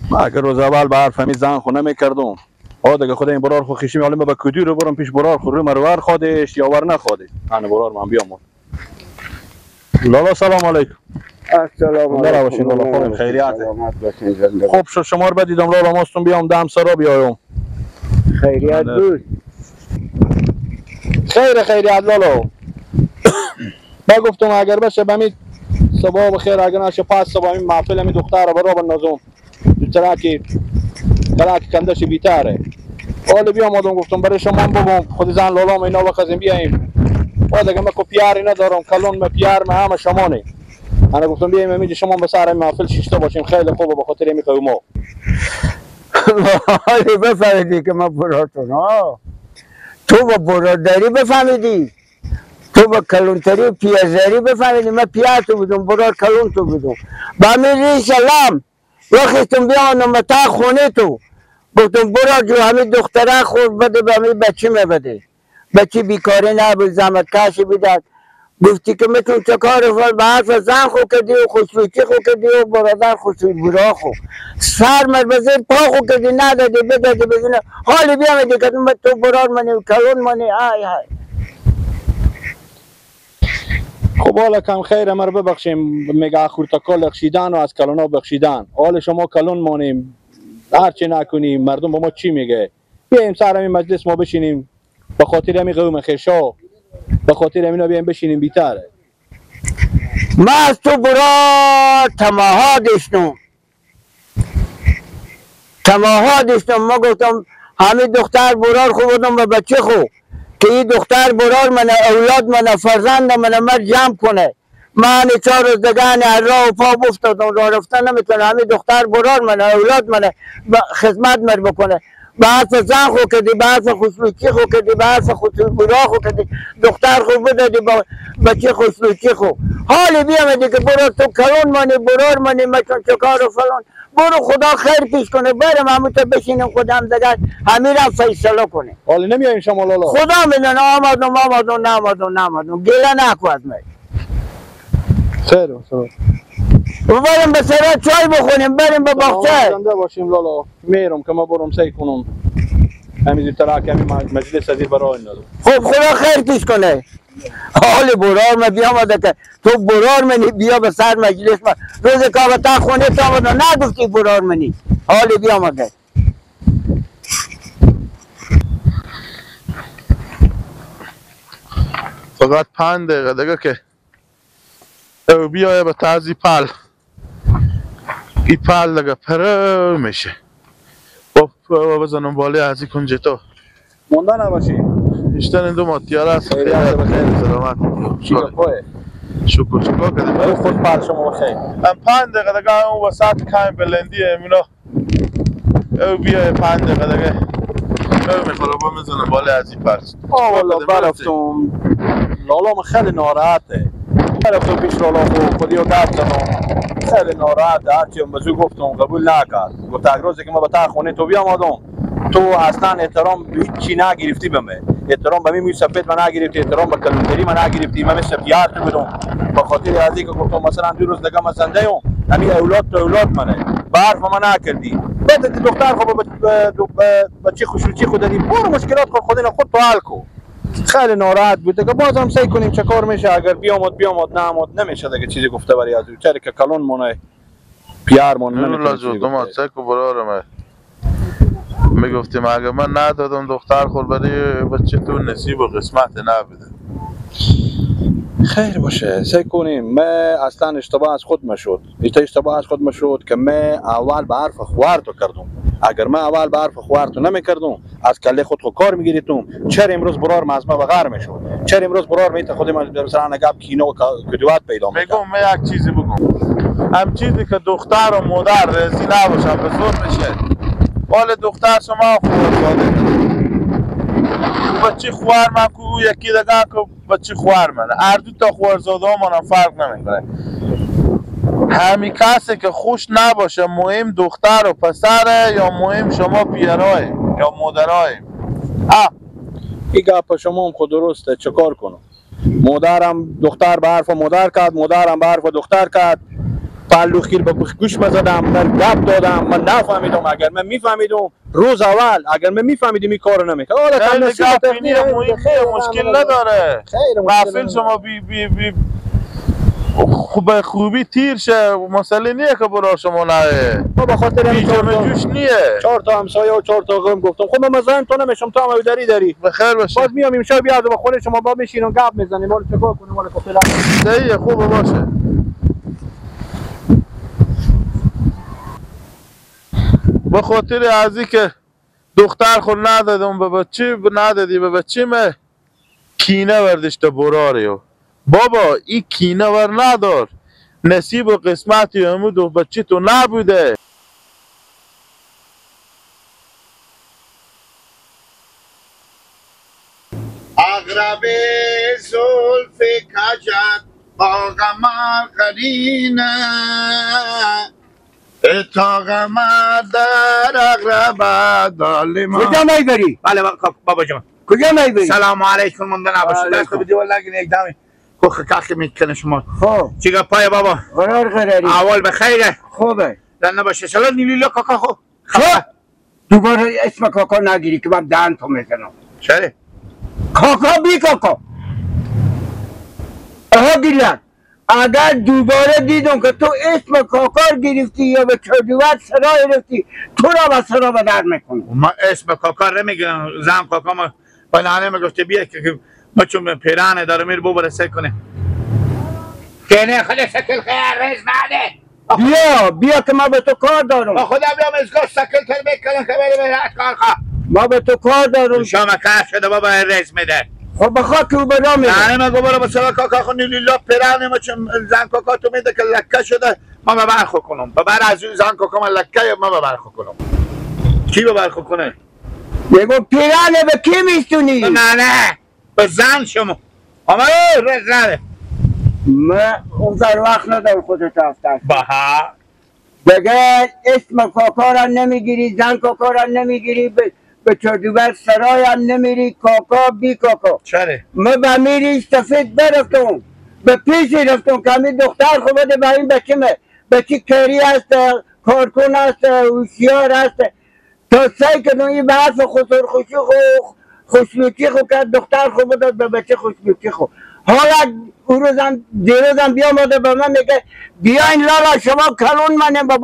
ما اگر روز اول به حرف همین زن خونه میکردم دیگه خدا این برار خو خیشی معلومه به کدی رو برم پیش برار خو رو مرور خودش یا ور نخوادی انا برار من بیام لالا سلام علیکم. السلام علیکم. باشین لالا خودم خیریت. خوب شد شما رو بدیدم لالا ماستون بیام دم سرا بیایم. خیریت بود. خیریت لالا. با گفتم اگر بشه بمی صبح بخیر اگر نشه پس صبح این محفل می دختر برا بنازم تراکی کندش بیتاره. حالا بیام گفتم برای شما بگم خود زن لالا اینا بخزیم بیایم. دیگه من کو پیاری ندارم کلون من پیار من همه شمانه. انا گفتم بیایم همینجا شما به سر محفل شیشتا باشیم خیلی خوبه به خاطر این قوما. حالی بفهمیدی که من براتون ها تو با برادری بفهمیدی تو با کلونتری و پیازری بفهمیدی من پیار تو بودم براد کلون تو بودم با میری سلام وقتم بیانم متا خونه تو گفتم براد جو همین دختره خود بده به همین بچه میبده بچه بیکاری نبود زحمت کشی بیداد گفتی که میتون چه کار به حرف زن خو کردی و خصوصی خو کردی و برادر خصوصی برا خو سر مر بزیر پا خو کردی ندادی بدادی بزنه حالی بیامدی که تو برار منی و کلون منی های های خب حالا کم خیر ما رو ببخشیم میگه اخورتکال بخشیدن و از کلونا بخشیدن. حالا شما کلون مانیم هرچی نکنیم مردم با ما چی میگه. بیایم سر همین مجلس ما بشینیم به خاطر همین قوم خیشا به خاطر همینا بیایم بشینیم بیتره. من از تو برار تماها داشتم ما گفتم همین دختر برار خو بودم و بچه خو که این دختر برار من اولاد من فرزند من مر جمع کنه من 4 روز دگان راه و پا بفتادم راه رفتن نمیتونه همین دختر برار من اولاد من خدمت مر بکنه به حرف زن خو کردی به حرف خصوصی خو کردی به حرف خصوصی برا خو کردی دختر خو بدادی بچه خصوصی خو حالی بیامدی که برار تو کلون منی برار منی مچون چکار و فلان برو خدا خیر پیش کنه برم همونتا بشینم خودم دگر همین را فیصله کنه. حالا نمیاییم شما لالا خدا میدونه آمدم گله نکو از من خیر بریم به سرات چای بخونیم بریم به باغچه زنده باشیم لالا میرم که ما برم سعی کنم همین تراک همین مجلس ازی برای ندارم. خب خدا خیر پیش کنه حال برار من بیامده که تو برار منی بیا به سر مجلس من روز که تا خونه تا آمده نگفتی برار منی حالی بیامده فقط 5 دقیقه دیگه که او بیایه به تازی پل ای پل دیگه پره میشه بزنم بالی ازی کنجه تو مونده نباشی اشتن این 2 ماتیاره هست خیریت بخیر سلامت شکر کردیم خود پل شما بخیر. هم 5 دقیقه دیگه اون وسط کمی بلندی امینا او بیایه 5 دقیقه دیگه او میخوره با میزنم بالی ازی پرست والا برفتم لالا من خیلی ناراحته برفتم پیش لالا خودی رو گفتم خیلی ناراحته هرچی هم بزو گفتم قبول نکرد گفت اگر روزی که ما به تا خونه تو بیام تو اصلا احترام هیچی نگرفتی به من احترام به می سفید من نگرفتی احترام به کلمتری من نگرفتی من مثل پیار تو بودم به خاطر ازی که گفتم مثلا 2 روز دیگه مثلا دیوم همین اولاد تو اولاد منه به حرف من نکردی بعد دختر خب بچه خوشوچی خود دادی برو مشکلات خود تو حل کن. خیلی ناراحت بود دیگه بازم سعی کنیم چه کار میشه اگر بیامد نه نمیشه دیگه چیزی گفته برای از چرا که کلون مونه پیار مونه نمیتونه چیزی گفته سعی کو برارم میگفتیم اگر من ندادم دختر خود برای بچه تو نصیب و قسمت نبوده. خیر باشه سعی کنیم من اصلا اشتباه از خود مشود که من اول به حرف خوار تو کردم اگر من اول به حرف خوار تو نمیکردم از کله خود کار میگیریتم چرا امروز برار مازما بغیر میشد چرا امروز برار میت خود من مثلا نگاب کینو و کدوات پیدا میکنم. میگم من یک چیزی بگم هم چیزی که دختر و مادر رضی نباشن به زور میشه حال دختر شما خوارزاده بچه خوار من که یکی دیگه که بچه خوار منه هر دو تا خوارزاده ها منم فرق نمیکنه همین کسی که خوش نباشه مهم دختر و پسره یا مهم شما پیرای یا مادرای این گپ شما هم خود درسته چه کار کنم مادرم دختر به حرف مادر کرد مادرم به حرف دختر کرد پهلو خیل به گوش مزدم، من گپ دادم، من نفهمیدم. اگر من میفهمیدم روز اول اگر من میفهمیدم این کارو نمیکرد. حالا خیلی تنسی گپینی مهمه، مشکل نداره. غافل شما بی خوب خوبی تیر شه، مسئله نیه که برای شما نه. ما به خاطر همین جوش نیه. 4 تا همسایه و 4 تا قوم گفتم خب من مزاحم تو نمیشم، تو هم داری بخیر باشه. باز میام امشب بیاد به خونه شما با بشینیم گپ میزنیم، حالا چیکار کنیم؟ حالا فعلا صحیح، خوبه باشه. به خاطر ازی که دختر خود ندادم به بچه ندادی به بچه من کینه وردشته براریو. بابا این کینه ور ندار، نصیب و قسمتی همون دو بچه تو نبوده. اغرب زلف کجت با قمر قرینه، تا قمر در اغرب دالما. کجا میبری؟ بله بابا جان. کجا میبری؟ سلام علیکم منده نباشید. دست به دیوار لگین یک دمی کوخ کخی میکنه شما. خب چیگه پای بابا؟ قراری اول بخیره. خوبه زن نباشه سلام نیلیلا کاکا خو. خب دوباره اسم کاکا نگیری که من دهن تو میزنم. چرا؟ کاکا بی کاکا. آها گیلن اگر دوباره دیدم که تو اسم کاکا گرفتی یا به کردوت سرای رفتی، تو را به سرا به در میکنم. ما اسم کاکا نمیگم، زن کاکا ما بنانه میگفته بیا که ما چون پیرانه داره میره بو برسه کنه. کنه خود شکل خیر رز نده. بیا که ما به تو کار دارم. ما خدا بیام ازگاه شکل تر بکنم که بری به رات کار خواه. ما به تو کار دارم. شما کار شده بابا رز میده. خب بخواه که او به را میده. نه مگو برو بسرا کاکا خونی لیلا پیرانه ما چون زن کاکا تو میده که لکه شده ما به برخو کنم. به بر از اون زن کاکا ما لکه یا ما به برخو کنم. کی به برخو کنه؟ بگو پیرانه به کی میستونی؟ نه به زن شما. اما رز نده. من اون در وقت ندارم خودت افتر. باها دیگه اسم کاکا را نمیگیری، زن کاکا را نمیگیری، به چردوبر سرای هم نمیری، کاکا بی کاکا. چرا؟ من به میری سفید برفتم، به پیشی رفتم که همین دختر خود بده به این بچه کری هست، کارکون هست، هوشیار هست. تا سعی کردم این به حرف خسر خوشلوکی خو کرد، دختر خود بده به بچه خوشلوکی خو. حالا اون روزم دیروزم بیامده به من میگه بیاین لالا شما کلون منه با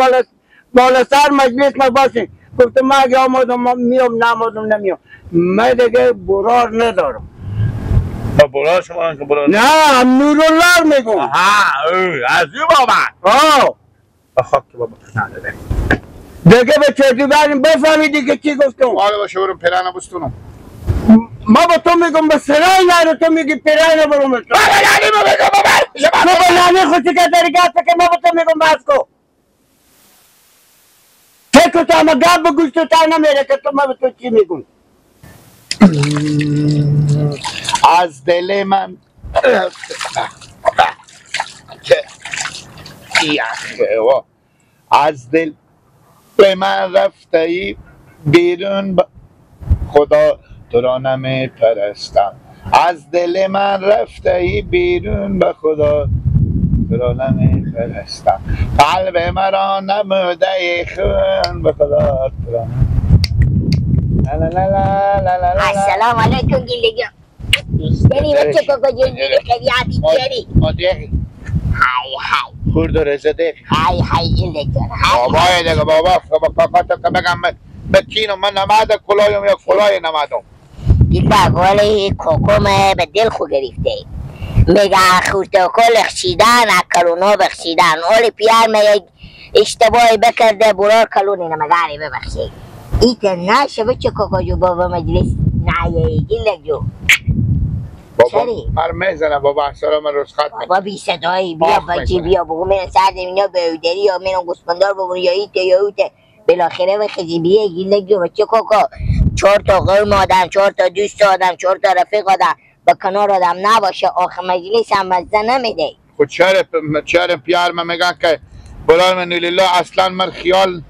بالا سر مجلس ما باشین. گفتم من اگه آمادم میام نمادم نمیام. من دیگه برار ندارم. برار شما که برار؟ نه نورالله میگم. آها از این بابا. بخواب که بابا نداره دیگه به چردی بریم بفهمیدی که چی گفتم. حالا باشه برم پیرانه بستونم. ما با تو میگم به سرای نرو، تو میگی پیرانه برم بستونم. ما بگم بابا تو با نانی خوشی که داری گفته که ما با تو میگم بس کو. فکر تو همه گفت به گوشت تو تر نمیره که تو ما به تو چی میگم. از دل من از دل به من رفته ای بیرون خدا تو را نمی پرستم. از دل من رفته ای بیرون به خدا تو را نمی پرستم. قلب مرا نموده ای خون به خدا تو را السلام علیکم گیلگی. بیشتری بچه کاکا جون خیلیاتی چری. مادری های خورد و رزه دیگه های گیلگی بابای دیگه بابا کاکا تو که بگم بکینم من نماده کلایم یا کلای نمادم. گیلگی ولی کاکا ما به دل خو گرفته میگه خورده کل خشیدن کلونو بخشیدن. اولی پیار ما یک اشتباهی بکرده برار کلونی نمگاری ببخشید. ایتا نشه بچه کاکا جو بابا مجلس نایه گیلگ جو. بابا مر میزنه بابا سلام روز خط بابا بی صدایی بیا بچه بیا بگو من سر زمینه بیودری یا من گسپندار بگون یا ایتا یا اوتا بالاخره و خزیبیه گیلگ جو. بچه کاکا 4 تا قوم آدم، 4 تا دوست آدم، 4 تا رفیق آدم به کنار آدم نباشه آخه مجلس هم مزده نمیده. خود چرا پیار من میگن که برای من لیلا اصلا من خیال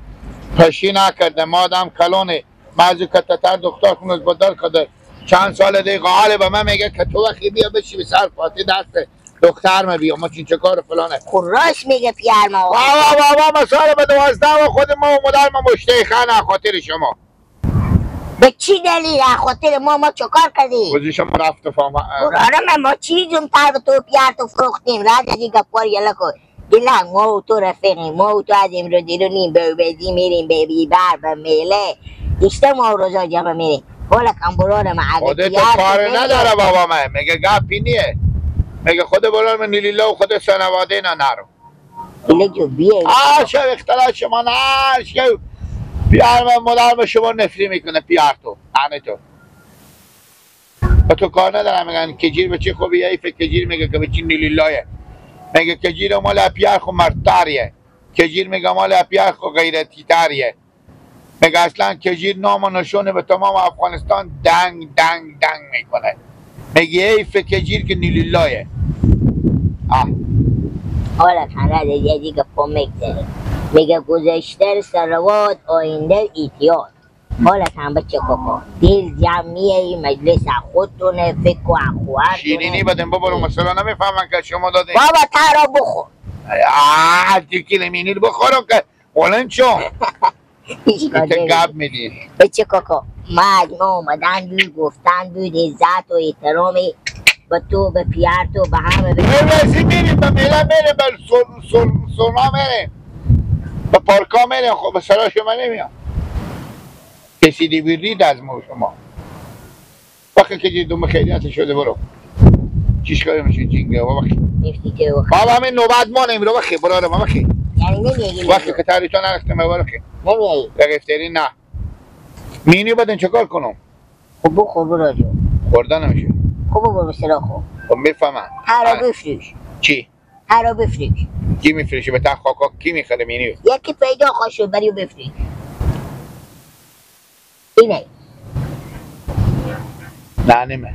پشی نکرده ما آدم کلونه بعضی کتتر دختر خونش بدل کده چند سال دیگه حاله به من میگه که تو وقتی بیا بشی به سر فاتی دست دختر ما بیا ما چه کار فلانه. خب راست میگه پیار ما. بابا سال به 12 و خود ما و مادر ما مشتیخانه خاطر شما. به چی دلیل خاطر ما چکار کردیم؟ وزی شما رفت فهم. برای ما چیزم تر تو پیار تو فروختیم رد دیگه پر یلا کن. دیلنگ ما و تو رفیقیم ما و تو از امروز دیرونیم به بیزی میریم به بیبر به میله ایشته ما و روزا جمع میریم حالا کم برار ما اگه خودت پیار کار نداره بابا من میگه گپی نیه میگه خود برار من نیلیلا و خود سنواده نه نرو دیله جو بیه شو اختلاف شما نه شو پیار من مادر شما نفری میکنه پیار تو انه تو با تو کار نداره میگن کجیر به چی خوبی ای فکر کجیر میگه که به چی نیلیلایه میگه کجیر مال اپیار خو مرتاریه کجیر میگه مال اپیار خو غیرتی تاریه میگه اصلا کجیر نام و نشونه به تمام افغانستان دنگ میکنه میگه ای فکر کجیر که نیلیلایه حالا تنه دیگه پا میگذاره میگه گذشته سروات آینده ایتیاد حالا تن بچه ککا دل جمعیه مجلس خودتونه فکر و اخوارتونه شیرینی بدن بابا مثلا نمیفهمن که شما دادین بابا ترا بخور تیکی نمینی بخورم که اولن چون بچه گب میدین بچه ککا ما اومدن بود گفتن بود عزت و احترامی به تو به پیار تو به همه رسی میریم به میله میریم به سونا میریم به پارکا میریم خب به سرا شما نمیام کسی دیویرید از ما شما وقتی که جیدون خیلیت شده برو چیش کاری میشه جینگه بابا همین نوبت ما نمیرو بخی برو رو بخی یعنی نمیگی وقتی که تاری تو نرسته برو بخی نمیگی رگفتری نه مینی بدن چکار کنم خب بخور برو جو خوردن نمیشه خب برو سرا خب خب میفهمن هرا بفروش چی؟ هرا بفروش کی میفروشه به تا خاکا کی میخره مینی یکی پیدا خواه بری و بفروش اینه نه نمه